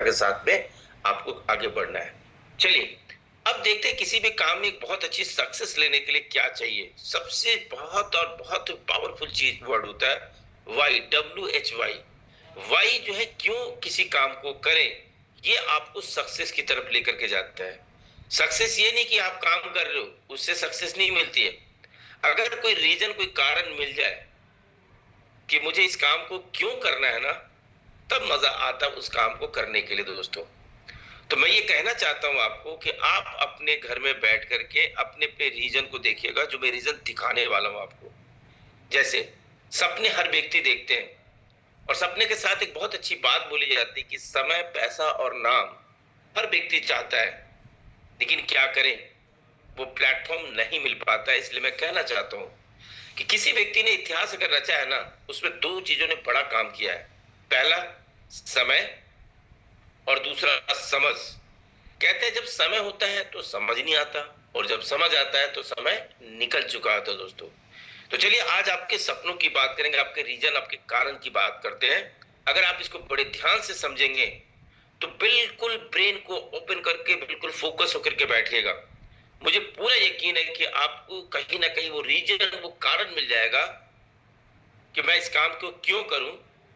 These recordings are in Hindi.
के साथ में आपको आगे बढ़ना है। चलिए, अब देखते हैं किसी भी काम में एक बहुत अच्छी सक्सेस लेने के लिए क्या चाहिए। सबसे बहुत और बहुत पावरफुल चीज वर्ड होता है वाई, WHY। वाई जो है, क्यों किसी काम को करें, ये आपको सक्सेस की तरफ लेकर के जाता है। सक्सेस ये नहीं कि आप काम कर रहे हो उससे सक्सेस नहीं मिलती है। अगर कोई रीजन, कोई कारण मिल जाए कि मुझे इस काम को क्यों करना है ना, तब मजा आता है उस काम को करने के लिए दोस्तों। तो मैं ये कहना चाहता हूं आपको कि आप अपने घर में बैठ करके अपने अपने रीजन को देखिएगा, जो मैं रीजन दिखाने वाला हूं आपको। जैसे सपने हर व्यक्ति देखते हैं, और सपने के साथ एक बहुत अच्छी बात बोली जाती है कि समय, पैसा और नाम हर व्यक्ति चाहता है, लेकिन क्या करें, वो प्लेटफॉर्म नहीं मिल पाता है। इसलिए मैं कहना चाहता हूं कि किसी व्यक्ति ने इतिहास अगर रचा है ना, उसमें दो चीजों ने बड़ा काम किया है। पहला समय, और दूसरा समझ। कहते हैं जब समय होता है तो समझ नहीं आता, और जब समझ आता है तो समय निकल चुका होता है दोस्तों। तो चलिए, आज आपके सपनों की बात करेंगे, आपके रीजन, आपके कारण की बात करते हैं। अगर आप इसको बड़े ध्यान से समझेंगे तो बिल्कुल ब्रेन को ओपन करके बिल्कुल फोकस होकर के बैठिएगा। मुझे पूरा यकीन है कि आपको कहीं ना कहीं वो रीजन, वो कारण मिल जाएगा कि मैं इस काम को क्यों करूं।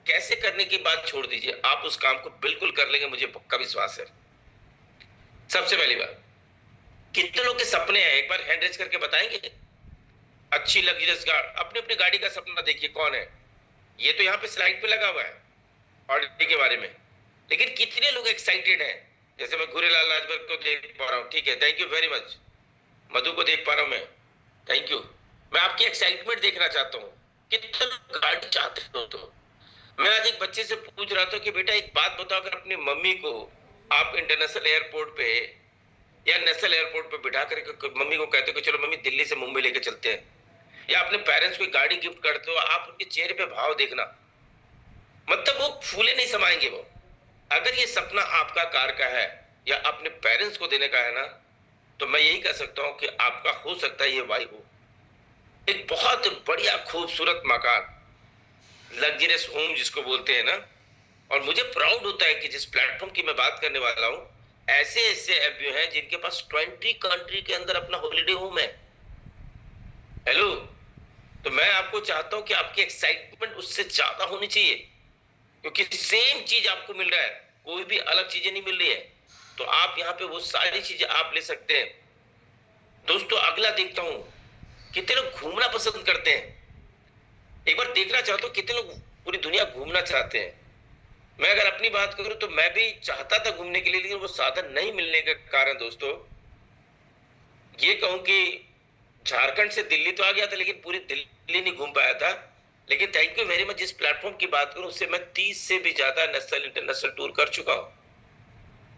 कैसे करने की बात छोड़ दीजिए, आप उस काम को बिल्कुल कर लेंगे, मुझे पक्का विश्वास है। सबसे पहली बात, कितने लोग के सपने हैं, एक बार हैंड रेज करके बताएंगे। अच्छी लग्जरियस कार, अपनी अपनी गाड़ी का सपना देखिए कौन है। ये तो यहाँ पे स्लाइड पे लगा हुआ है ऑडी के बारे में, लेकिन कितने लोग एक्साइटेड हैं। जैसे मैं घूरीलाल लाजपत को देख पा रहा हूँ, ठीक है, थैंक यू वेरी मच। मधु को देख पा रहा हूँ मैं, थैंक यू। मैं आपकी एक्साइटमेंट देखना चाहता हूँ, कितने लोग गाड़ी चाहते हो तो। मैं आज एक बच्चे से पूछ रहा था कि बेटा एक बात बताओ, अगर अपनी मम्मी को आप इंटरनेशनल एयरपोर्ट पे या नेशनल एयरपोर्ट पे बिठा करके मम्मी को कहते हो कि चलो मम्मी दिल्ली से मुंबई लेके चलते हैं, या अपने पेरेंट्स को गाड़ी गिफ्ट करते हो, आप उनके चेहरे पे भाव देखना, मतलब वो फूले नहीं समाएंगे वो। अगर ये सपना आपका कार का है या अपने पेरेंट्स को देने का है ना, तो मैं यही कह सकता हूं कि आपका हो सकता है ये वाई हो। एक बहुत बढ़िया खूबसूरत मकान, लग्जरियस होम जिसको बोलते हैं ना। और मुझे प्राउड होता है कि जिस प्लेटफॉर्म की मैं बात करने वाला हूं, ऐसे ऐसे एफबीओ हैं जिनके पास 20 कंट्री के अंदर अपना हॉलिडे होम है। हेलो। तो मैं आपको चाहता हूं कि आपकी एक्साइटमेंट उससे ज्यादा होनी चाहिए, क्योंकि सेम चीज आपको मिल रहा है, कोई भी अलग चीजें नहीं मिल रही है। तो आप यहाँ पे वो सारी चीजें आप ले सकते हैं दोस्तों। अगला देखता हूं, कितने लोग घूमना पसंद करते हैं। एक बार देखना चाहता हूँ कितने लोग पूरी दुनिया घूमना चाहते हैं। मैं अगर अपनी बात करूं तो मैं भी चाहता था घूमने के लिए, लेकिन वो साधन नहीं मिलने के कारण दोस्तों, ये कहूं कि झारखंड से दिल्ली तो आ गया था, लेकिन पूरी दिल्ली नहीं घूम पाया था। लेकिन थैंक यू वेरी मच, जिस प्लेटफॉर्म की बात करूं उससे मैं 30 से भी ज्यादा नेशनल इंटरनेशनल टूर कर चुका हूं।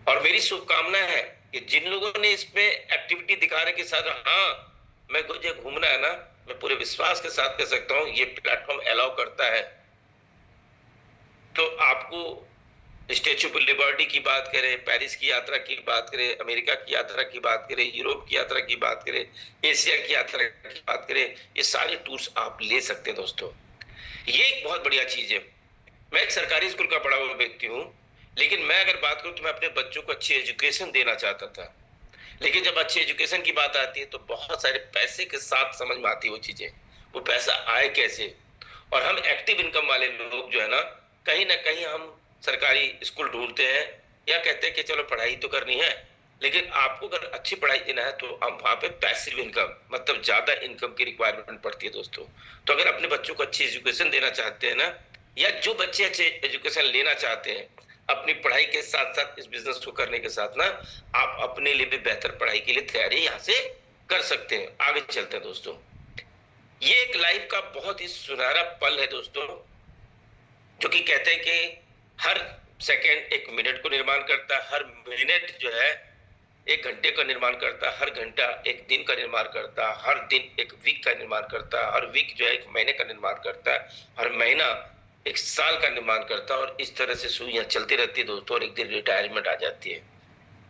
और मेरी शुभकामना है कि जिन लोगों ने इसमें एक्टिविटी दिखाने के साथ हाँ मैं मुझे घूमना है ना, मैं पूरे विश्वास के साथ कह सकता हूँ ये प्लेटफॉर्म अलाउ करता है। तो आपको स्टेच्यू ऑफ लिबर्टी की बात करें, पेरिस की यात्रा की बात करें, अमेरिका की यात्रा की बात करें, यूरोप की यात्रा की बात करें, एशिया की यात्रा की बात करें, ये सारे टूर्स आप ले सकते हैं दोस्तों। ये एक बहुत बढ़िया चीज है। मैं एक सरकारी स्कूल का पढ़ा हुआ व्यक्ति हूँ, लेकिन मैं अगर बात करूं तो मैं अपने बच्चों को अच्छी एजुकेशन देना चाहता था। लेकिन जब अच्छी एजुकेशन की बात आती है तो बहुत सारे पैसे के साथ समझ में आती है वो चीजें, वो पैसा आए कैसे। और हम एक्टिव इनकम वाले लोग जो है ना कहीं हम सरकारी स्कूल ढूंढते हैं, या कहते हैं कि चलो पढ़ाई तो करनी है, लेकिन आपको अगर अच्छी पढ़ाई देना है तो आप वहां पे पैसिव इनकम, मतलब ज्यादा इनकम की रिक्वायरमेंट पड़ती है दोस्तों। तो अगर अपने बच्चों को अच्छी एजुकेशन देना चाहते हैं ना, या जो बच्चे अच्छे एजुकेशन लेना चाहते हैं अपनी पढ़ाई के साथ साथ इस बिजनेस को करने के साथ ना, आप अपने लिए भी बेहतर पढ़ाई के लिए तैयारी यहाँ से कर सकते हैं। आगे चलते हैं दोस्तों। ये एक लाइफ का बहुत ही सुनहरा पल है दोस्तों, जो कि कहते हैं कि हर सेकंड एक मिनट को निर्माण करता है, हर मिनट जो है एक घंटे का निर्माण करता है, हर घंटा एक दिन का निर्माण करता है, हर दिन एक वीक का निर्माण करता है, हर वीक जो है एक महीने का निर्माण करता है, हर महीना एक साल का निर्माण करता है। और इस तरह से सुइयां चलती रहती है दोस्तों, और एक दिन रिटायरमेंट आ जाती है।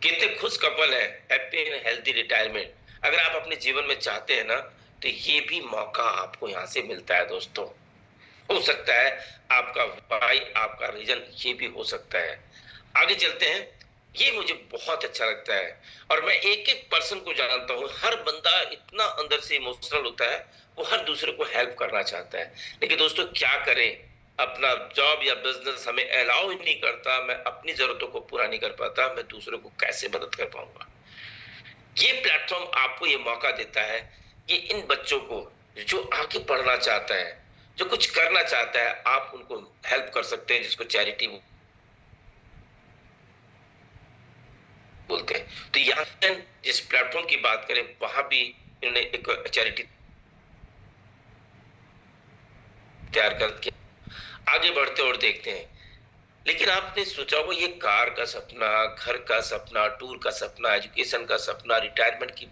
कितने खुश कपल है, हैप्पी एंड हेल्थी रिटायरमेंट। अगर आप अपने जीवन में चाहते हैं ना, तो ये भी मौका आपको यहाँ से मिलता है दोस्तों। हो सकता है आपका भाई, आपका रीजन ये भी हो सकता है। आगे चलते हैं। ये मुझे बहुत अच्छा लगता है और मैं एक एक पर्सन को जानता हूँ। हर बंदा इतना अंदर से इमोशनल होता है, वो हर दूसरे को हेल्प करना चाहता है। लेकिन दोस्तों क्या करें, अपना जॉब या बिजनेस हमें अलाउ ही नहीं करता। मैं अपनी जरूरतों को पूरा नहीं कर पाता, मैं दूसरों को कैसे मदद कर पाऊंगा। ये प्लेटफॉर्म आपको ये मौका देता है कि इन बच्चों को जो आगे बढ़ना चाहता है, जो कुछ करना चाहता है, आप उनको हेल्प कर सकते हैं, जिसको चैरिटी बोलते हैं। तो यहाँ जिस प्लेटफॉर्म की बात करें, वहां भी इन्होंने एक चैरिटी तैयार करके आगे बढ़ते और देखते हैं। लेकिन आपने सोचा होगा, ये कार का सपना, घर का सपना, टूर का सपना, एजुकेशन का सपना, रिटायरमेंट की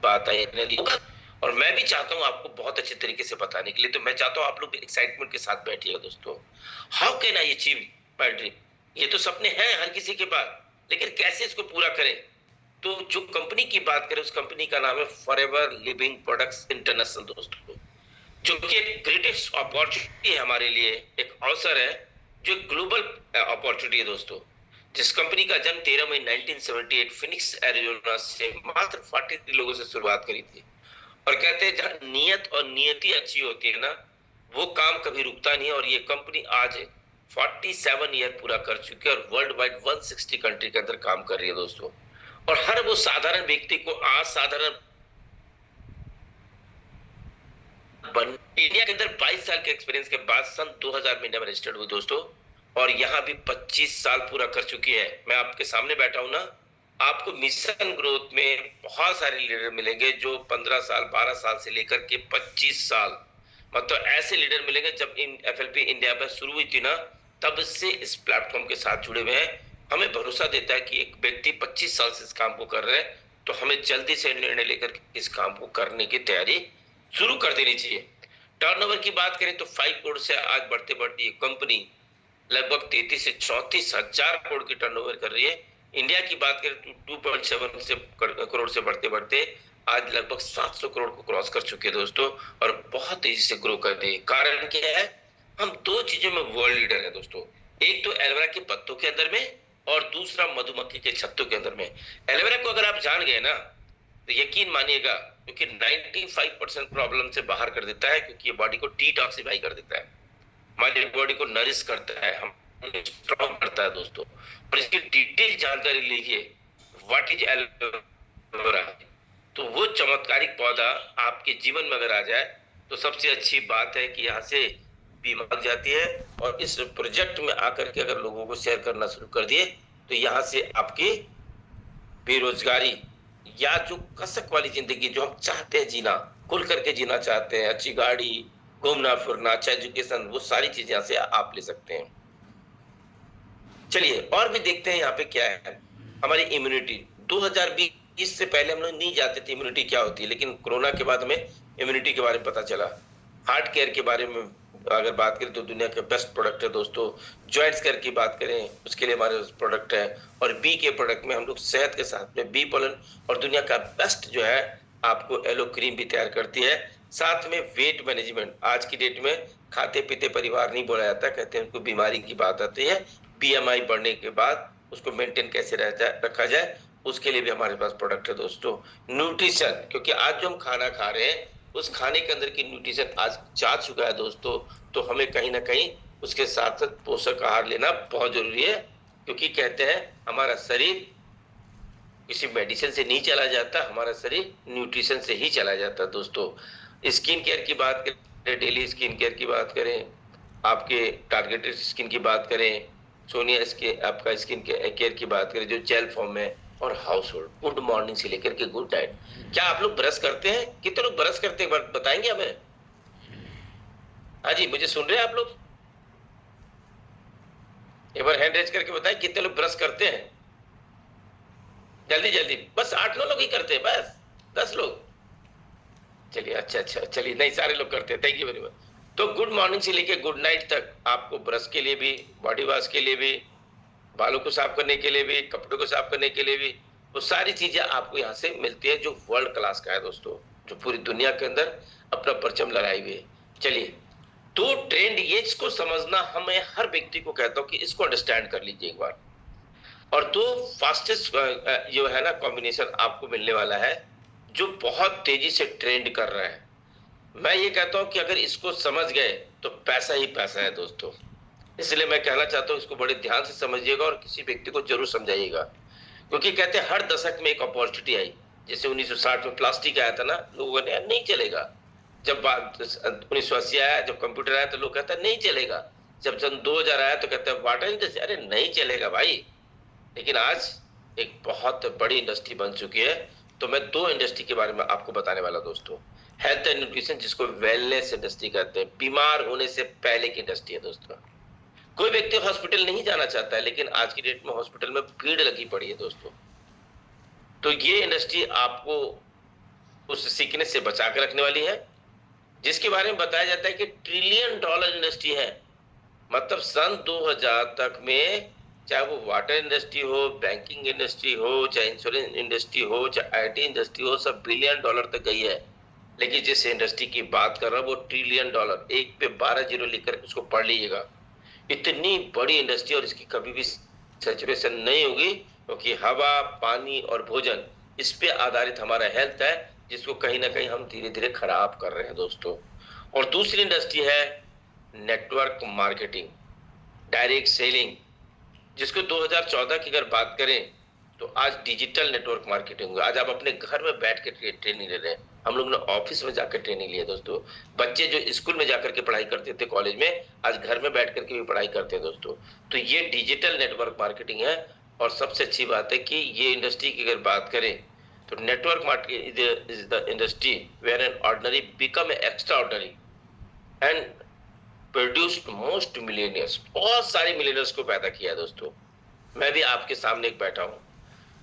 बात आई अपने लिए, और मैं भी चाहता हूं आपको बहुत अच्छे तरीके से बताने के लिए। तो मैं चाहता हूं आप लोग भी एक्साइटमेंट के साथ बैठिएगा दोस्तों। How can I achieve my dream? ये तो सपने हैं हर किसी के पास, लेकिन कैसे इसको पूरा करें? तो जो कंपनी की बात करें, उस कंपनी का नाम है फॉरएवर लिविंग प्रोडक्ट्स इंटरनेशनल दोस्तों, जो कि एक ग्रेटेस्ट अपॉर्चुनिटी है हमारे लिए, एक अवसर है, जो ग्लोबल अपॉर्चुनिटी है दोस्तों। जिस कंपनी का जन्म 13 मई 1978 फिनिक्स एरिजोना से मात्र 43 लोगों से शुरुआत करी थी। और कहते हैं जहां नियत और नियति अच्छी होती है ना, वो काम कभी रुकता नहीं है। और ये कंपनी आज 47 ईयर पूरा कर चुकी है और वर्ल्ड वाइड 160 कंट्री के अंदर काम कर रही है दोस्तों। और हर वो साधारण व्यक्ति को आज साधारण इंडिया के अंदर 22 साल के एक्सपीरियंस के बाद सन 2000 में इंडिया में रजिस्टर्ड हुई दोस्तों, और यहाँ भी 25 साल पूरा कर चुकी है। मैं आपके सामने बैठा हूं ना, आपको मिशन ग्रोथ में बहुत सारे लीडर मिलेंगे जो 15 साल 12 साल से लेकर के 25 साल, मतलब ऐसे लीडर मिलेंगे। जब इन एफएलपी इंडिया में शुरू हुई थी ना, तब से इस प्लेटफॉर्म के साथ जुड़े हुए हैं। हमें भरोसा देता है कि एक व्यक्ति 25 साल से इस काम को कर रहे हैं, तो हमें जल्दी से निर्णय लेकर इस काम को करने की तैयारी शुरू कर देनी चाहिए। टर्नओवर की बात करें तो 5 करोड़ से आज बढ़ते बढ़ते ये कंपनी लगभग 33 से 34 हजार करोड़ की टर्नओवर कर रही है। इंडिया की बात करें तो 2.7 से करोड़ से बढ़ते बढ़ते आज लगभग 700 करोड़ को क्रॉस कर चुके हैं दोस्तों, और बहुत तेजी से ग्रो कर रही है। कारण क्या है? हम दो चीजों में वर्ल्ड लीडर है दोस्तों। एक तो एलोवेरा के पत्तों के अंदर में, और दूसरा मधुमक्खी के छत्तों के अंदर में। एलोवेरा को अगर आप जान गए ना, तो यकीन मानिएगा, क्योंकि 95% प्रॉब्लम से बाहर कर देता है, क्योंकि ये बॉडी को डिटॉक्सिफाई कर देता है, हमारी बॉडी को नरिश करता है, हम स्ट्रॉन्ग करता है दोस्तों। और इसकी डिटेल जानकारी लीजिए, व्हाट इज एलोवेरा। तो वो चमत्कारिक पौधा आपके जीवन में अगर आ जाए, तो सबसे अच्छी बात है कि यहाँ से बीमार जाती है। और इस प्रोजेक्ट में आकर के अगर लोगों को शेयर करना शुरू कर दिए, तो यहाँ से आपकी बेरोजगारी या जो कसक वाली जिंदगी जो हम चाहते हैं जीना, खुल करके जीना चाहते हैं, अच्छी गाड़ी, घूमना फिरना, अच्छा एजुकेशन, वो सारी चीजें यहाँ से आप ले सकते हैं। चलिए और भी देखते हैं यहाँ पे क्या है। हमारी इम्यूनिटी 2020 से पहले हम लोग नहीं जानते थे इम्यूनिटी क्या होती है, लेकिन कोरोना के बाद हमें इम्यूनिटी के बारे में पता चला। हार्ट केयर के बारे में अगर बात करें तो दुनिया के बेस्ट प्रोडक्ट है दोस्तों। जॉइंट्स केयर की बात करें, उसके लिए हमारे प्रोडक्ट है। और बी के प्रोडक्ट में हम लोग सेहत के साथ में बी पोलन और दुनिया का बेस्ट जो है आपको एलो क्रीम भी तैयार करती है। साथ में वेट मैनेजमेंट, आज की डेट में खाते पीते परिवार नहीं बोला जाता, कहते हैं उनको बीमारी की बात आती है। बीएमआई बढ़ने के बाद उसको मेंटेन कैसे रखा जाए, उसके लिए भी हमारे पास प्रोडक्ट है दोस्तों। न्यूट्रिशन, क्योंकि आज जो हम खाना खा रहे हैं, उस खाने के अंदर की न्यूट्रिशन आज जा चुका है दोस्तों, तो हमें कहीं ना कहीं उसके साथ साथ पोषक आहार लेना बहुत जरूरी है। क्योंकि कहते हैं हमारा शरीर किसी मेडिसिन से नहीं चला जाता, हमारा शरीर न्यूट्रिशन से ही चला जाता है दोस्तों। स्किन केयर की बात करें, डेली स्किन केयर की बात करें, आपके टारगेटेड स्किन की बात करें, सोनिया स्किन आपका स्किन केयर की बात करें जो जेल फॉर्म में, और हाउस होल्ड, गुड मॉर्निंग से लेकर के गुड नाइट। क्या आप लोग ब्रश करते हैं? कितने लोग ब्रश करते हैं बताएंगे हमें? हाँ जी, मुझे सुन रहे हैं आप लोग? एक बार हैंड रेज करके बताएं कितने लोग ब्रश करते हैं। जल्दी जल्दी, बस 8-9 लोग ही करते हैं, बस 10 लोग। चलिए अच्छा अच्छा, चलिए नहीं सारे लोग करते हैं, थैंक यू वेरी मच। तो गुड मॉर्निंग से लेके गुड नाइट तक आपको ब्रश के लिए भी, बॉडी वॉश के लिए भी, बालों को साफ करने के लिए भी, कपड़ों को साफ करने के लिए भी, वो सारी चीजें आपको यहाँ से मिलती है, जो वर्ल्ड क्लास का है दोस्तों, जो पूरी दुनिया के अंदर अपना परचम लहराई हुई है। चलिए तो ट्रेंड ये इसको समझना, हमें हर व्यक्ति को कहता हूं कि इसको अंडरस्टैंड कर लीजिए एक बार। और दो फास्टेस्ट जो है ना कॉम्बिनेशन आपको मिलने वाला है, जो बहुत तेजी से ट्रेंड कर रहा है। मैं ये कहता हूं कि अगर इसको समझ गए तो पैसा ही पैसा है दोस्तों। इसलिए मैं कहना चाहता हूं इसको बड़े ध्यान से समझिएगा और किसी व्यक्ति को जरूर समझाइएगा, क्योंकि कहते हैं हर दशक में एक अपॉर्चुनिटी आई। जैसे 1960 में प्लास्टिक आया था ना, लोगों ने नहीं चलेगा। जब बात 1980 आया, जब कंप्यूटर आया तो लोग कहते हैं नहीं चलेगा। जब सन 2000 आया तो कहते हैं वाटर इंडस्ट्री, अरे नहीं चलेगा भाई। लेकिन आज एक बहुत बड़ी इंडस्ट्री बन चुकी है। तो मैं दो इंडस्ट्री के बारे में आपको बताने वाला दोस्तों। हेल्थ एंड न्यूट्रिशन, जिसको वेलनेस इंडस्ट्री कहते हैं, बीमार होने से पहले की इंडस्ट्री है दोस्तों। कोई व्यक्ति हॉस्पिटल नहीं जाना चाहता है, लेकिन आज की डेट में हॉस्पिटल में भीड़ लगी पड़ी है दोस्तों। तो ये इंडस्ट्री आपको उस सीखने से बचा के रखने वाली है, जिसके बारे में बताया जाता है कि ट्रिलियन डॉलर इंडस्ट्री है। मतलब सन 2000 तक में, चाहे वो वाटर इंडस्ट्री हो, बैंकिंग इंडस्ट्री हो, चाहे इंश्योरेंस इंडस्ट्री हो, चाहे आईटी इंडस्ट्री हो, सब बिलियन डॉलर तक गई है। लेकिन जिस इंडस्ट्री की बात कर रहा हूं वो ट्रिलियन डॉलर, एक पे 12 जीरो लिखकर उसको पढ़ लीजिएगा। इतनी बड़ी इंडस्ट्री, और इसकी कभी भी सैचुरेशन नहीं होगी, क्योंकि हवा, पानी और भोजन, इस पे आधारित हमारा हेल्थ है, जिसको कहीं ना कहीं हम धीरे धीरे खराब कर रहे हैं दोस्तों। और दूसरी इंडस्ट्री है नेटवर्क मार्केटिंग, डायरेक्ट सेलिंग, जिसको 2014 की अगर बात करें तो आज डिजिटल नेटवर्क मार्केटिंग हुआ। आज आप अपने घर में बैठ के ट्रेनिंग ले रहे हैं। हम लोग ने ऑफिस में जाकर ट्रेनिंग ली है दोस्तों। बच्चे जो स्कूल में जाकर के पढ़ाई करते थे कॉलेज में, आज घर में बैठ करके भी पढ़ाई करते हैं दोस्तों। तो ये डिजिटल नेटवर्क मार्केटिंग है। और सबसे अच्छी बात है कि ये इंडस्ट्री की अगर बात करें तो network marketing is the industry where an ordinary become extraordinary and produced most millionaires. बहुत सारे मिलियनियर्स को पैदा किया है दोस्तों। मैं भी आपके सामने एक बैठा हूं,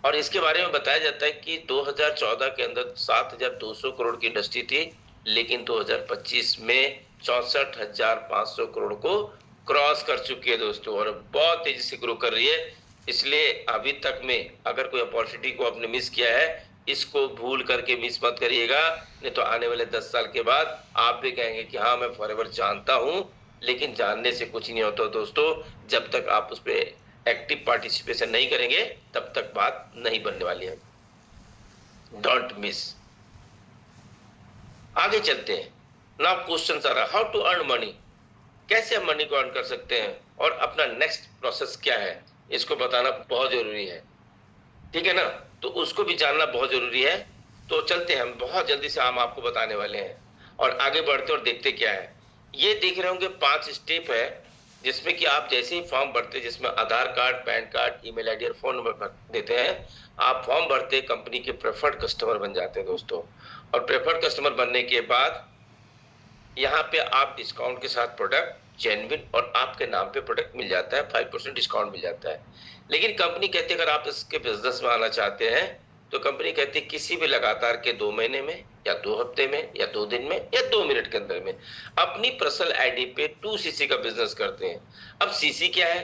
और इसके बारे में बताया जाता है कि 2014 के अंदर 7,200 करोड़ की इंडस्ट्री थी, लेकिन 2025 में 64,500 करोड़ को क्रॉस कर चुकी है दोस्तों, और बहुत तेजी से ग्रो कर रही है। इसलिए अभी तक में अगर कोई अपॉर्चुनिटी को आपने मिस किया है, इसको भूल करके मिस मत करिएगा, नहीं तो आने वाले 10 साल के बाद आप भी कहेंगे कि हाँ मैं फॉरएवर जानता हूं। लेकिन जानने से कुछ नहीं होता दोस्तों, जब तक आप उस पर एक्टिव पार्टिसिपेशन नहीं करेंगे तब तक बात नहीं बनने वाली है। Don't miss. आगे चलते हैं। नाउ क्वेश्चन आ रहा, हाउ टू अर्न मनी, कैसे हम मनी को अर्न कर सकते हैं और अपना नेक्स्ट प्रोसेस क्या है, इसको बताना बहुत जरूरी है। ठीक है ना, तो उसको भी जानना बहुत जरूरी है। तो चलते हैं, हम बहुत जल्दी से हम आपको बताने वाले हैं और आगे बढ़ते और देखते क्या है। ये देख रहे होंगे 5 स्टेप है, जिसमें कि आप जैसे ही फॉर्म भरते हैं, जिसमें Aadhaar card, PAN card, email ID और फोन नंबर भर देते हैं, आप फॉर्म भरते कंपनी के प्रेफर्ड कस्टमर बन जाते हैं दोस्तों। और प्रेफर्ड कस्टमर बनने के बाद यहाँ पे आप डिस्काउंट के साथ प्रोडक्ट जेन्युइन और आपके नाम पे प्रोडक्ट मिल जाता है, 5% डिस्काउंट मिल जाता है। लेकिन कंपनी कहती है अगर आप इसके बिजनेस में आना चाहते हैं तो कंपनी कहती है किसी भी लगातार के 2 महीने में या 2 हफ्ते में या 2 दिन में या 2 मिनट के अंदर में अपनी पर्सनल आईडी पे 2cc का बिजनेस करते हैं। अब सीसी क्या है?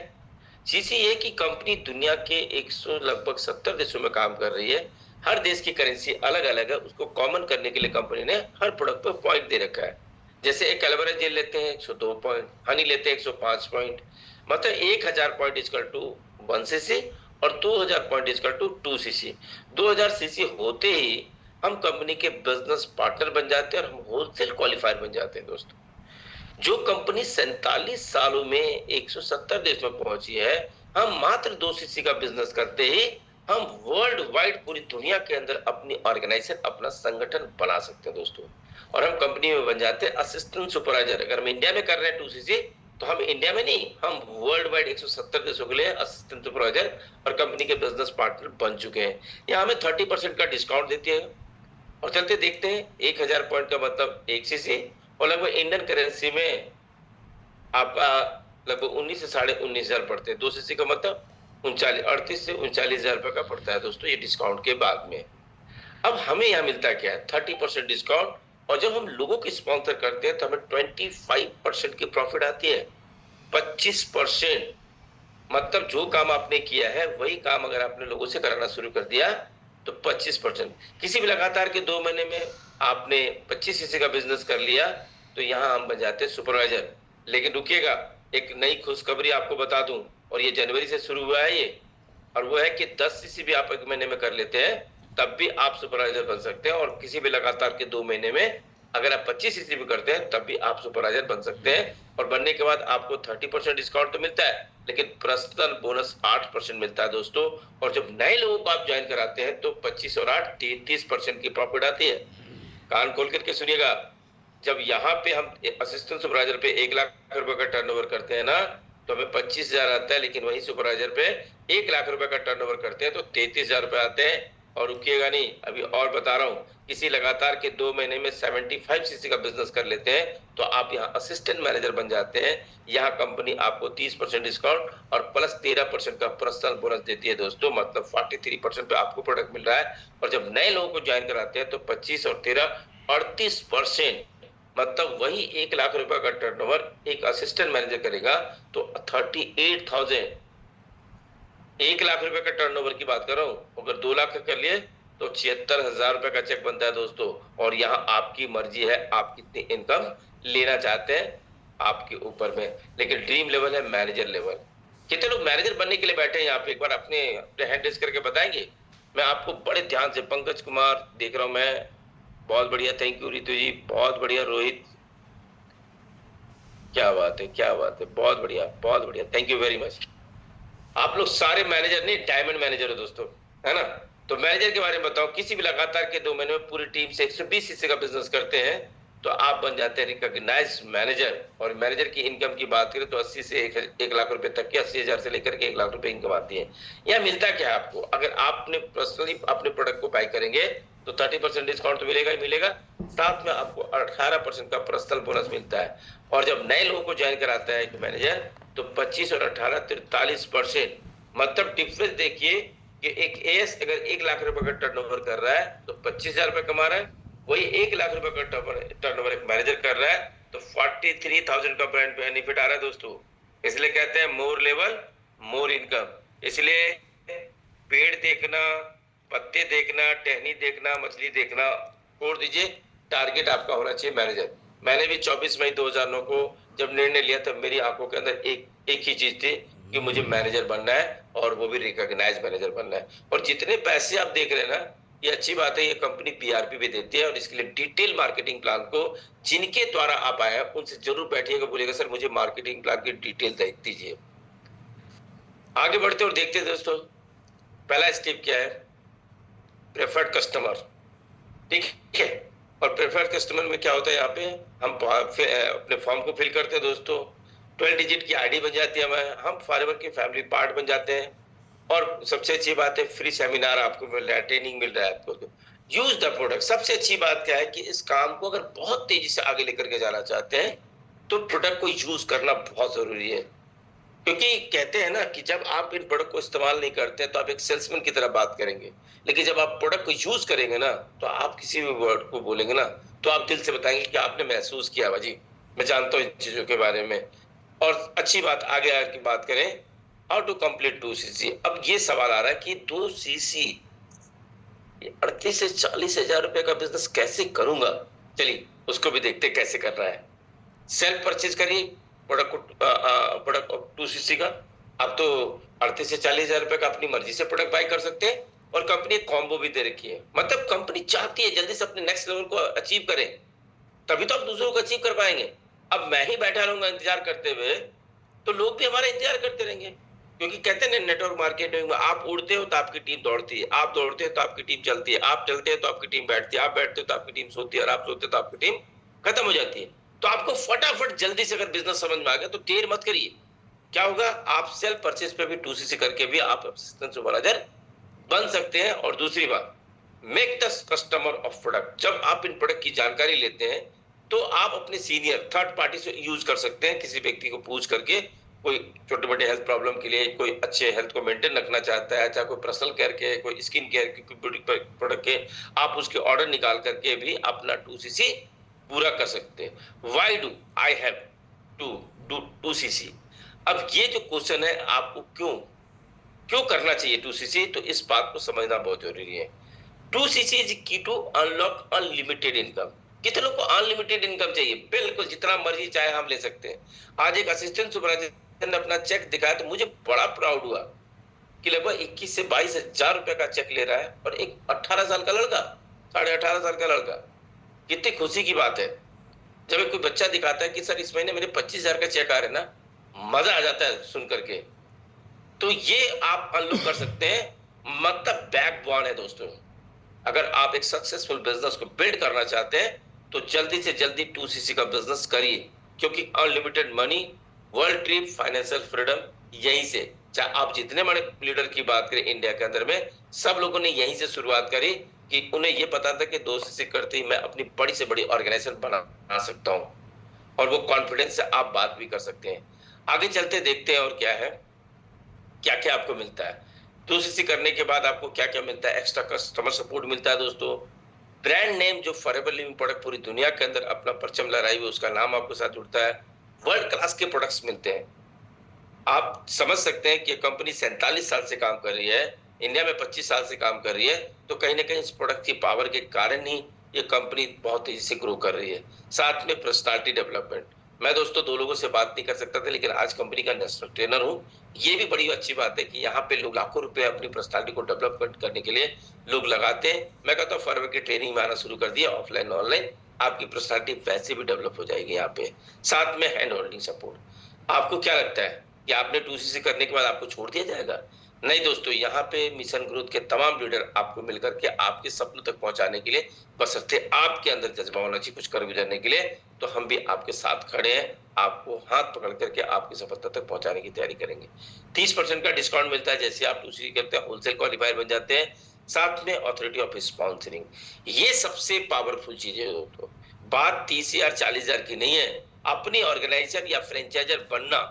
सीसी ये कि कंपनी दुनिया के 100 लगभग 70 देशों में काम कर रही है। हर देश की करेंसी अलग अलग है, उसको कॉमन करने के लिए कंपनी ने हर प्रोडक्ट पर पॉइंट दे रखा है। जैसे एक एलोवेरा जेल लेते हैं 102 पॉइंट, हनी लेते हैं 105 पॉइंट, मतलब 1000 पॉइंट इक्वल टू 1cc और 2000 point equal to 2cc। 2000 CC होते ही हम कंपनी के बिजनेस पार्टनर बन जाते हैं और हम होलसेल क्वालिफायर बन जाते हैं दोस्तों। जो कंपनी 47 सालों में 170 देश में पहुंची है, हम मात्र 2cc का बिजनेस करते ही हम वर्ल्ड वाइड पूरी दुनिया के अंदर अपनी ऑर्गेनाइजेशन, अपना संगठन बना सकते हैं दोस्तों। और हम कंपनी में बन जाते हैं असिस्टेंट सुपरवाइजर। अगर हम इंडिया में कर रहे हैं 2cc, तो हम इंडिया में नहीं, हम वर्ल्ड वाइड 170 देशों के लिए असिस्टेंट सुपरवाइजर और कंपनी के बिजनेस पार्टनर बन चुके हैं। यहाँ हमें 30% का डिस्काउंट देती है। और चलते देखते हैं, 1000 पॉइंट का मतलब 1cc और लगभग इंडियन करेंसी में आपका लगभग 19 से 19,500 पड़ते हैं। 2cc का मतलब 38 से 39,000 रुपए का पड़ता है दोस्तों, ये डिस्काउंट के बाद में। अब हमें यहाँ मिलता क्या है? 30% डिस्काउंट। और जब हम लोगों की स्पॉन्सर करते हैं तो हमें 25% की प्रॉफिट आती है। 25% मतलब जो काम आपने किया है वही काम अगर आपने लोगों से कराना शुरू कर दिया तो 25%। किसी भी लगातार के 2 महीने में आपने 25cc का बिजनेस कर लिया तो यहाँ हम बन जाते हैं सुपरवाइजर। लेकिन रुकिएगा, एक नई खुशखबरी आपको बता दूं, और ये जनवरी से शुरू हुआ है ये, और वो है कि 10 सीसी भी आप एक महीने में कर लेते हैं तब भी आप सुपरवाइजर बन सकते हैं, और किसी भी लगातार के 2 महीने में अगर आप 25 सीसी भी करते हैं तब भी आप सुपरवाइजर बन सकते हैं। और बनने के बाद आपको 30% डिस्काउंट तो मिलता है, लेकिन पर्सनल बोनस 8% मिलता है दोस्तों। और जब नए लोगों को आप ज्वाइन कराते हैं तो 25 और 8 33% की प्रॉफिट आती है। कान खोल करके सुनिएगा, जब यहाँ पे हम असिस्टेंट सुपरवाइजर पे 1 लाख रुपए का टर्नओवर करते हैं ना, तो हमें 25,000 आता है, लेकिन वही सुपरवाइजर पे 1 लाख रुपए का टर्नओवर करते हैं तो 33,000 रुपए आते हैं। और रुकिएगा नहीं, अभी और बता रहा हूँ, किसी लगातार के 2 महीने में 75 सीसी का बिजनेस कर लेते हैं तो आप यहाँ असिस्टेंट मैनेजर बन जाते हैं। यहाँ कंपनी आपको 30% डिस्काउंट और प्लस 13% का पर्सनल बोनस देती है दोस्तों, मतलब 43% पे आपको प्रोडक्ट मिल रहा है। और जब नए लोगों को ज्वाइन कराते हैं तो 25 और 13 38%, मतलब वही 1 लाख रुपए का टर्नओवर एक असिस्टेंट मैनेजर करेगा तो 38,000, 1 लाख रुपए का टर्नओवर की बात कर रहा हूं, अगर 2 लाख का कर लिए तो 76,000 रुपए का चेक बनता है दोस्तों। और यहाँ आपकी मर्जी है आप कितनी इनकम लेना चाहते हैं, आपके ऊपर में। लेकिन ड्रीम लेवल है मैनेजर लेवल। कितने लोग मैनेजर बनने के लिए बैठे हैं यहाँ पे, एक बार अपने हैंड रेज करके बताएंगे। मैं आपको बड़े ध्यान से, पंकज कुमार देख रहा हूं मैं, बहुत बढ़िया, थैंक यू रितु जी, बहुत बढ़िया। रोहित, क्या बात है, क्या बात है, बहुत बढ़िया, बहुत बढ़िया, थैंक यू वेरी मच। आप लोग सारे मैनेजर नहीं, डायमंड मैनेजर हो दोस्तों, है ना। तो मैनेजर के बारे में बताओ, किसी भी लगातार के 2 महीने में पूरी टीम से 120 हिस्से का बिजनेस करते हैं तो आप बन जाते हैं रिकॉग्नाइज मैनेजर। और मैनेजर की इनकम की बात करें तो 80 से 1 लाख रुपए तक की, 80,000 से लेकर के 1 लाख रुपए इनकम आती है। यह मिलता क्या है आपको, अगर आपने पर्सनली अपने प्रोडक्ट को बाय करेंगे तो 30% डिस्काउंट तो मिलेगा ही मिलेगा, साथ में आपको 18% का पर्सनल बोनस मिलता है। और जब नए लोगों को ज्वाइन कराता है एक मैनेजर तो 25 और 18 43%, मतलब डिफरेंस देखिए कि एक एएस अगर 1 लाख रुपए का टर्नओवर कर रहा है तो 25,000 रुपए कमा रहा है, वही 1 लाख रुपए का टर्नओवर एक मैनेजर कर रहा है तो 43,000 का ब्रांड बेनिफिट आ रहा है दोस्तों। इसलिए कहते हैं मोर लेवल मोर इनकम। इसलिए पेड़ देखना, पत्ते देखना, टहनी देखना, मछली देखना छोड़ दीजिए, टारगेट आपका होना चाहिए मैनेजर। मैंने भी 24 मई 2009 को जब निर्णय लिया तब मेरी आंखों के अंदर एक ही चीज थी कि मुझे मैनेजर बनना है, और वो भी रिकॉग्नाइज मैनेजर बनना है। और जितने पैसे आप देख रहे हैं ना, ये अच्छी बात है, ये कंपनी पीआरपी भी देती है, और इसके लिए डिटेल मार्केटिंग प्लान को जिनके द्वारा आप आए हैं उनसे जरूर बैठिएगा, बोलिएगा सर मुझे मार्केटिंग प्लान की डिटेल देख दीजिए। आगे बढ़ते और देखते हैं दोस्तों, पहला स्टेप क्या है, प्रेफर्ड कस्टमर। ठीक है, और प्रेफर्ड कस्टमर में क्या होता है, यहाँ पे हम अपने फॉर्म को फिल करते हैं दोस्तों, 12 डिजिट की आईडी बन जाती है हमें, हम फॉरएवर के फैमिली पार्ट बन जाते हैं। और सबसे अच्छी बात है, फ्री सेमिनार आपको मिल रहा है, ट्रेनिंग मिल रहा है आपको। Use the product. सबसे अच्छी बात क्या है कि इस काम को अगर बहुत तेजी से आगे लेकर के जाना चाहते हैं तो प्रोडक्ट को यूज करना बहुत जरूरी है। क्योंकि कहते हैं ना कि जब आप इन प्रोडक्ट को इस्तेमाल नहीं करते तो आप एक सेल्समैन की तरह बात करेंगे, लेकिन जब आप प्रोडक्ट को यूज करेंगे ना तो आप किसी भी वर्ड को बोलेंगे ना तो आप दिल से बताएंगे कि आपने महसूस किया भाजी, मैं जानता हूँ इन चीजों के बारे में। और अच्छी बात, आगे की बात करें, हाउ टू कंप्लीट 2 सीसी। अब ये सवाल आ रहा है कि 2 सीसी 38 से 40,000 रुपए का बिजनेस कैसे करूंगा। चलिए उसको भी देखते कैसे कर रहा है। सेल्फ परचेज करिए प्रोडक्ट 2 सीसी का। आप तो 38 से 40,000 रुपए का अपनी मर्जी से प्रोडक्ट बाय कर सकते हैं, और कंपनी कॉम्बो भी दे रखी है। मतलब कंपनी चाहती है जल्दी से अपने नेक्स्ट लेवल को अचीव करें, तभी तो आप दूसरों को अचीव कर पाएंगे। अब मैं ही बैठा रहूंगा इंतजार करते हुए तो लोग भी हमारा इंतजार करते रहेंगे, क्योंकि कहते हैं नेटवर्क मार्केटिंग में आप उड़ते हो तो आपकी टीम दौड़ती है, आप दौड़ते हो तो आपकी टीम चलती है, आप चलते हैं तो आपकी टीम बैठती है, आप बैठते हो तो आपकी टीम सोती है, और आप सोते हो तो आपकी टीम खत्म हो जाती है। तो आपको फटाफट जल्दी से अगर बिजनेस समझ में आ गया तो देर मत करिए। क्या होगा, आप सेल्फ परचेज पे भी 2 सीसी करके भी आप असिस्टेंट सुपरवाइजर बन सकते हैं। और दूसरी बात, make the customer of product. जब आप इन प्रोडक्ट की जानकारी लेते हैं तो आप अपने सीनियर थर्ड पार्टी से यूज कर सकते हैं, किसी व्यक्ति को पूछ करके, कोई छोटे मोटे हेल्थ प्रॉब्लम के लिए, कोई अच्छे हेल्थ को मेंटेन रखना चाहता है, चाहे कोई पर्सनल केयर के, कोई स्किन केयर के, कोई ब्यूटी प्रोडक्ट के, आप उसके ऑर्डर निकाल करके भी अपना 2 सीसी पूरा कर सकते हैं। Why do I have to do 2 CC. अब ये जो क्वेश्चन है, आपको क्यों क्यों करना चाहिए 2 सीसी, तो इस बात को समझना बहुत जरूरी है। 2 सीसी इज की टू अनलॉक अनलिमिटेड इनकम। कितनों को अनलिमिटेड इनकम चाहिए, बिल्कुल जितना मर्जी चाहे हम ले सकते हैं। आज एक असिस्टेंट सुपरवाइजर ने अपना चेक दिखाया तो मुझे बड़ा प्राउड हुआ कि लगभग 21 से 22 हजार रुपए का चेक ले रहा है, और एक 18 साल का लड़का, 18.5 साल का लड़का, कितनी खुशी की बात है। जब एक कोई बच्चा दिखाता है कि सर इस महीने मेरे 25 हजार का चेक आ रहे ना, मजा आ जाता है सुन करके। तो ये आप अनलॉक कर सकते हैं, मतलब बैकबोन है दोस्तों। अगर आप एक सक्सेसफुल बिजनेस को बिल्ड करना चाहते हैं तो जल्दी से जल्दी 2cc का बिजनेस करिए, क्योंकि unlimited money, world trip, financial freedom यहीं से। चाहे आप जितने बड़े लीडर की बात करें इंडिया के अंदर में, सब लोगों ने यहीं से शुरुआत करी कि उन्हें यह पता था कि 2cc करते ही मैं अपनी बड़ी से बड़ी ऑर्गेनाइजेशन बना सकता हूं, और वो कॉन्फिडेंस से आप बात भी कर सकते हैं। आगे चलते देखते हैं और क्या है, क्या क्या आपको मिलता है 2cc करने के बाद, आपको क्या क्या मिलता है। एक्स्ट्रा कस्टमर सपोर्ट मिलता है दोस्तों, ब्रांड नेम जो फॉरएवर लिविंग प्रोडक्ट पूरी दुनिया के अंदर अपना परचम लहराई हुई, उसका नाम आपके साथ जुड़ता है। वर्ल्ड क्लास के प्रोडक्ट्स मिलते हैं। आप समझ सकते हैं कि कंपनी 47 साल से काम कर रही है, इंडिया में 25 साल से काम कर रही है, तो कहीं ना कहीं इस प्रोडक्ट की पावर के कारण ही ये कंपनी बहुत तेजी से ग्रो कर रही है। साथ में पर्सनालिटी डेवलपमेंट, मैं दोस्तों 2 लोगों से बात नहीं कर सकता था, लेकिन आज कंपनी का नेशनल ट्रेनर हूँ। ये भी बड़ी अच्छी बात है कि यहाँ पे लोग लाखों रुपए अपनी पर्सनालिटी को डेवलपमेंट करने के लिए लोग लगाते हैं। मैं कहता हूँ फॉरवर्ड की ट्रेनिंग में आना शुरू कर दिया, ऑफलाइन ऑनलाइन, आपकी पर्सनालिटी वैसे भी डेवलप हो जाएगी यहाँ पे। साथ में हैंड होल्डिंग सपोर्ट। आपको क्या लगता है कि आपने 2cc करने के बाद आपको छोड़ दिया जाएगा? नहीं दोस्तों, यहाँ पे मिशन ग्रोथ के तमाम लीडर आपको मिलकर के आपके सपनों तक पहुंचाने के लिए, बशर्ते आपके अंदर जज्बा होना चाहिए कुछ कर गुजरने के लिए, तो हम भी आपके साथ खड़े हैं। आपको हाथ पकड़ करके आपकी सफलता तक पहुंचाने की तैयारी करेंगे। 30% का डिस्काउंट मिलता है जैसे आप 2cc करते हैं, होलसेल क्वालिफायर बन जाते हैं। साथ में ऑथोरिटी ऑफ स्पॉन्सरिंग, ये सबसे पावरफुल चीज है दोस्तों। बात 30 या 40 हजार की नहीं है, अपनी ऑर्गेनाइजेशन या फ्रेंचाइजर बनना,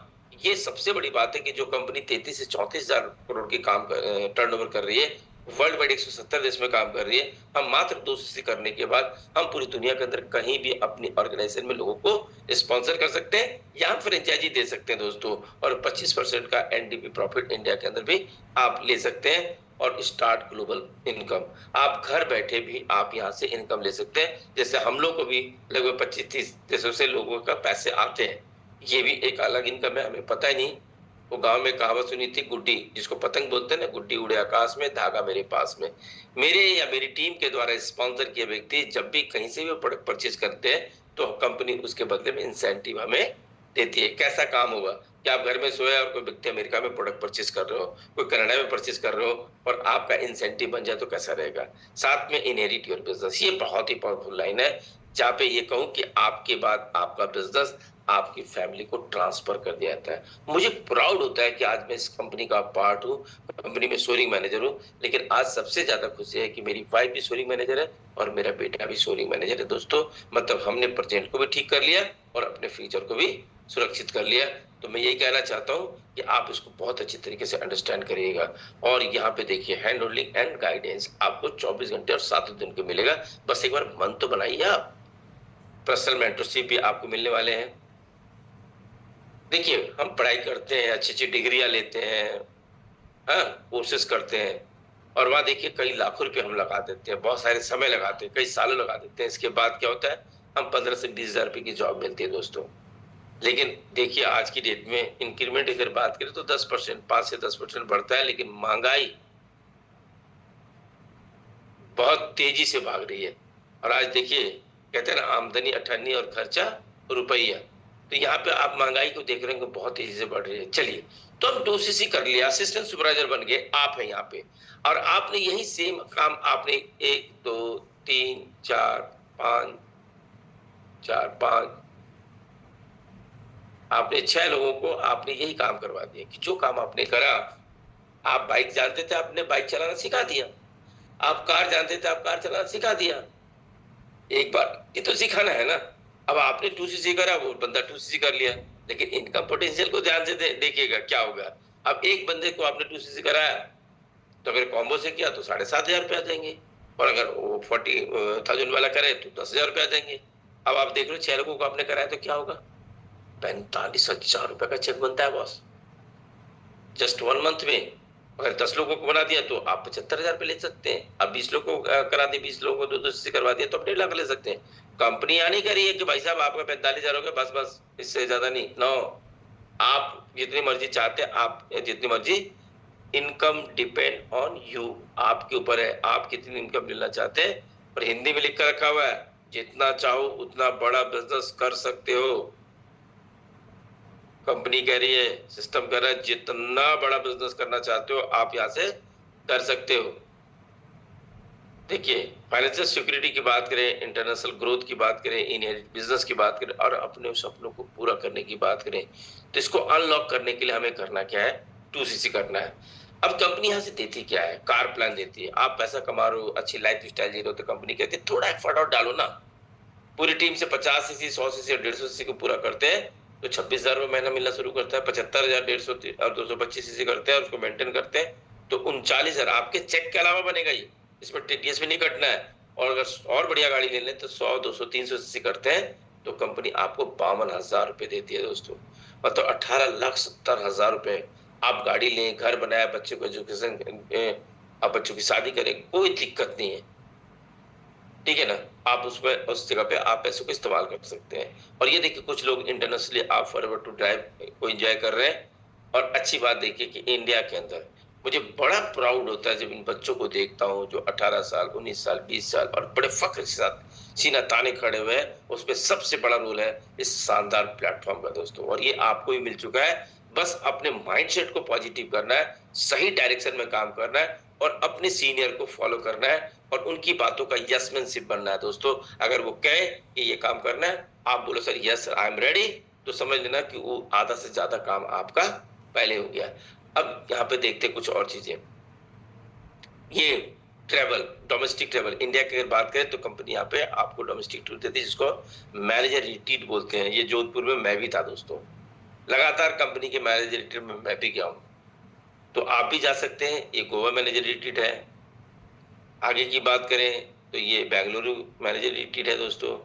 ये सबसे बड़ी बात है कि जो कंपनी 33 से 34 हजार करोड़ की काम टर्नओवर कर रही है, वर्ल्ड वाइड 170 देश में काम कर रही है, हम मात्र 2cc करने के बाद हम पूरी दुनिया के अंदर कहीं भी अपनी ऑर्गेनाइजेशन में लोगों को स्पॉन्सर कर सकते हैं या फ्रेंचाइजी दे सकते हैं दोस्तों, और 25% का एनडीपी प्रॉफिट इंडिया के अंदर भी आप ले सकते हैं। और स्टार्ट ग्लोबल इनकम, आप घर बैठे भी आप यहाँ से इनकम ले सकते हैं। जैसे हम लोग को भी लगभग 25-30 देशों से लोगों का पैसे आते हैं, ये भी एक अलग इनकम है, हमें पता ही नहीं। वो गांव में कहावत सुनी थी, गुड्डी जिसको पतंग बोलते हैं ना, गुड्डी उड़े आकाश में, धागा मेरे पास में। मेरे या मेरी टीम के द्वारा स्पॉन्सर किए व्यक्ति जब भी कहीं से भी प्रोडक्ट परचेज करते हैं तो कंपनी उसके बदले में इंसेंटिव हमें देती है। कैसा काम होगा कि आप घर में सोए और कोई व्यक्ति अमेरिका में प्रोडक्ट परचेज कर रहे हो, कोई कनाडा में परचेज कर रहे हो, और आपका इंसेंटिव बन जाए तो कैसा रहेगा। साथ में इनहेरिट योर बिजनेस, ये बहुत ही पावरफुल लाइन है, जहाँ पे ये कहूं कि आपके बाद आपका बिजनेस आपकी फैमिली को ट्रांसफर कर दिया जाता है। मुझे प्राउड होता है कि आज मैं इस कंपनी का पार्ट हूँ, कंपनी में शोरिंग मैनेजर हूँ, लेकिन आज सबसे ज्यादा खुशी है कि मेरी वाइफ भी शोरिंग मैनेजर है और मेरा बेटा भी शोरिंग मैनेजर है दोस्तों। मतलब हमने प्रेजेंट को भी ठीक कर लिया और अपने फ्यूचर को भी सुरक्षित कर लिया। तो मैं यही कहना चाहता हूँ कि आप इसको बहुत अच्छी तरीके से अंडरस्टैंड करिएगा। और यहाँ पे देखिए, हैंड होल्डिंग एंड गाइडेंस आपको 24 घंटे और 7 दिन के मिलेगा। बस एक बार मन तो बनाइए आप। पर्सनल मेंटरशिप भी आपको मिलने वाले हैं। देखिए, हम पढ़ाई करते हैं, अच्छी अच्छी डिग्रियां लेते हैं, हाँ, कोर्सेज करते हैं, और वहां देखिए कई लाखों रुपए हम लगा देते हैं, बहुत सारे समय लगाते हैं, कई सालों लगा देते हैं। इसके बाद क्या होता है, हम 15 से 20 हजार रुपए की जॉब मिलती है दोस्तों। लेकिन देखिए आज की डेट में इंक्रीमेंट अगर बात करें तो 10%, 5 से 10% बढ़ता है, लेकिन महंगाई बहुत तेजी से भाग रही है। और आज देखिए, कहते हैं ना, आमदनी अठन्नी और खर्चा रुपया। तो यहाँ पे आप महंगाई को देख रहे हैं, बहुत तेजी से बढ़ रही है। चलिए, तो हम 2cc कर लिया, असिस्टेंट सुपरवाइजर बन गए, आप हैं यहाँ पे, और आपने यही सेम काम आपने 1 2 3 4 5 आपने 6 लोगों को आपने यही काम करवा दिया कि जो काम आपने करा। आप बाइक जानते थे, आपने बाइक चलाना सिखा दिया। आप कार जानते थे, आप कार चलाना सिखा दिया। एक बार ये तो सिखाना है ना। अब आपने 2cc करा, वो बंदा 2cc कर लिया, लेकिन इनकम पोटेंशियल को ध्यान से देखिएगा क्या होगा। अब एक बंदे को आपने 2cc कराया, तो अगर कॉम्बो से किया तो 7,500 रुपए आ जाएंगे, और अगर वो 40,000 वाला करे तो 10,000 रुपए आ जाएंगे। अब आप देख लो, 6 लोगों को आपने कराया तो क्या होगा, 45,000 रुपए का चेक बनता है बॉस, जस्ट 1 मंथ में। अगर 10 लोगों को बना दिया तो आप 75,000 पे ले सकते हैं। अब 20 लोगों को करा दिए, 20 लोगों को 2-2 से करवा दिया तो आप 1.5 लाख ले सकते हैं। कंपनी यहाँ नहीं कह रही है कि भाई साहब आपका 45,000 हो गया, बस, इससे ज़्यादा नहीं। नो, आप जितनी मर्ज़ी चाहते हैं, आप जितनी मर्ज़ी, इनकम डिपेंड ऑन यू, आपके ऊपर है, आप कितनी इनकम लेना चाहते हैं। और हिंदी में लिख कर रखा हुआ है, जितना चाहो उतना बड़ा बिज़नेस कर सकते हो। कंपनी कह रही है, सिस्टम कह रहा है, जितना बड़ा बिज़नेस करना चाहते हो, आप यहाँ से कर सकते हो। देखिए, फाइनेंशियल सिक्योरिटी की बात करें, इंटरनेशनल ग्रोथ की बात करें, इनहेरिट बिजनेस की बात करें और अपने सपनों को पूरा करने की बात करें, तो इसको अनलॉक करने के लिए हमें करना क्या है? 2CC करना है। अब कंपनी यहाँ से देती क्या है? कार प्लान देती है। आप पैसा कमा रहे हो, अच्छी लाइफ स्टाइल जी रहे हो, तो कंपनी कहती है थोड़ा एफर्ट और डालो ना। पूरी टीम से 50 सीसी, 100 सीसी और 150 सीसी को पूरा करते हैं तो 26,000 रुपए महीना मिलना शुरू करता है। 75,000, 150 और 225 सीसी करते हैं और उसको मेंटेन करते हैं तो 39,000 आपके चेक के अलावा बनेगा ये। इसमें टीडीएस भी नहीं कटना है। और अगर और बढ़िया गाड़ी ले लें तो 100, 200, 300 सीसी करते हैं तो कंपनी आपको 52,000 रुपए देती है दोस्तों। मतलब 18,70,000 रुपए। आप गाड़ी लें, घर बनाए, बच्चे को एजुकेशन, आप बच्चों की शादी करें, कोई दिक्कत नहीं है। ठीक है ना? आप उसमें उस जगह पे आप पैसों को इस्तेमाल कर सकते हैं। और ये देखिए कुछ लोग इंटरनेशनली आप फॉरवर्ड टू ड्राइव को एन्जॉय कर रहे हैं। और अच्छी बात देखिए कि इंडिया के अंदर मुझे बड़ा प्राउड होता है जब इन बच्चों को देखता हूँ जो 18 साल, 19 साल, 20 साल और बड़े फ़ख्र के साथ सीना ताने खड़े हुए हैं। उसमें सबसे बड़ा रोल है इस शानदार प्लेटफ़ॉर्म का दोस्तों, और ये आपको भी मिल चुका है। बस अपने माइंडसेट को पॉजिटिव करना है, सही डायरेक्शन में काम करना है और अपने सीनियर को फॉलो करना है और उनकी बातों का यस-मैनशिप बनना है दोस्तों। अगर वो कहे कि ये काम करना है, आप बोलो sir yes I am ready, तो समझ लेना कि वो आधा से ज़्यादा काम आपका पहले हो गया। अब यहाँ पे देखते हैं कुछ और चीज़ें। ये ट्रैवल, डोमेस्टिक ट्रैवल, इंडिया की अगर बात करें तो कंपनी यहाँ पे आपको डोमेस्टिक टूर देती है जिसको मैनेजर रिट्रीट बोलते हैं। ये जोधपुर में मैं भी था दोस्तों। लगातार कंपनी के मैनेजर रिट्रीट में मैं भी गया हूँ। तो आप भी जा सकते हैं, ये गोवा मैनेजर रिट्रीट है। आगे की बात करें तो ये बेंगलुरु मैनेजर रिट्रीट है दोस्तों।